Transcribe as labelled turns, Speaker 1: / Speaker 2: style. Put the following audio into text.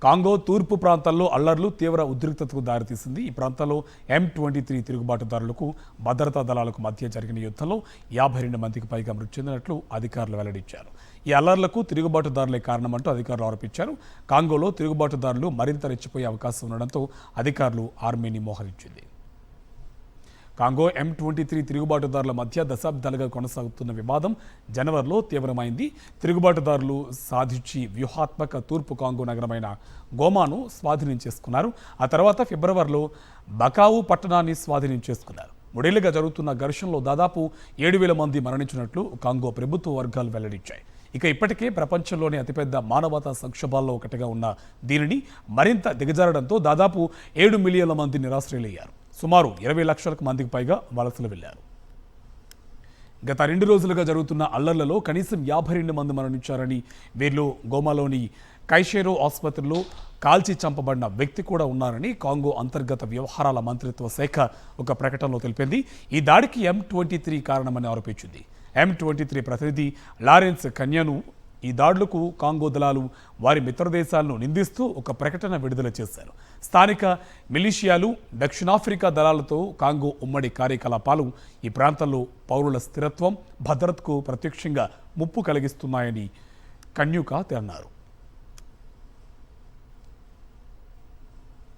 Speaker 1: Congo తూర్పు ప్రాంతాల్లో అల్లర్లు తీవ్ర ఉద్రిక్తతకు దారితీసింది. ఈ ప్రాంతాల్లో M23 తిరుగుబాటుదారులకు భద్రతా దళాలకు మధ్య జరిగిన యుద్ధంలో 52 మందికి పైగా మృతి చెందినట్లు అధికారులు వెల్లడించారు. ఈ అల్లర్లకు తిరుగుబాటుదారులే కారణమంటూ అధికారులు ఆరోపించారు. కాంగోలో తిరుగుబాటుదారులు మరింత రెచ్చిపోయే అవకాశం ఉండడంతో అధికారులు ఆర్మీని మోహరించింది. కాంగో M23 తిరుగుబాటుదారుల మధ్య దశాబ్దాలుగా కొనసాగుతున్న వివాదం జనవరిలో తీవ్రమైంది. తిరుగుబాటుదారులు సాధించి వ్యూహాత్మక తూర్పు కాంగో నగరమైన గోమాను స్వాధీనం చేసుకున్నారు. ఆ తర్వాత ఫిబ్రవరిలో బకావు పట్టణాన్ని స్వాధీనం చేసుకున్నారు. 3 ఏళ్లుగా జరుగుతున్న ఘర్షణలో దాదాపు 7,000 మంది మరణించినట్లు కాంగో ప్రభుత్వ వర్గాలు వెల్లడించాయి. ఇప్పటికే ప్రపంచంలోని అతిపెద్ద మానవతా సంక్షోభాల్లో ఒకటిగా ఉన్న దీనిని మరింత దిగజారడంతో దాదాపు 7 మిలియన్ల మంది నిరాశ్రయులయ్యారు. సుమారు 20 లక్షలకు మందికి పైగా వలసలు వెళ్లారు. గత 2 రోజులుగా జరుగుతున్న అల్లర్లలో కనీసం 52 మంది మరణించారని, వీరిలో గోమాలోని కైషేరో ఆసుపత్రిలో కాల్చి చంపబడిన వ్యక్తి కూడా ఉన్నారని కాంగో అంతర్గత వ్యవహారాల మంత్రిత్వ శాఖ ఒక ప్రకటనలో తెలిపింది. ఈ దాడికి M23 కారణమని ఆరోపించింది. M23 ప్రతినిధి లారెన్స్ కన్యాను ఈ దాడులకు కాంగో దళాలు వారి మిత్రదేశాలను నిందిస్తూ ఒక ప్రకటన విడుదల చేశారు. స్థానిక మిలిషియాలు, దక్షిణాఫ్రికా దళాలతో కాంగో ఉమ్మడి కార్యకలాపాలు ఈ ప్రాంతంలో పౌరుల స్థిరత్వం, భద్రతకు ప్రత్యక్షంగా ముప్పు కలిగిస్తున్నాయని కన్యూకా అన్నారు.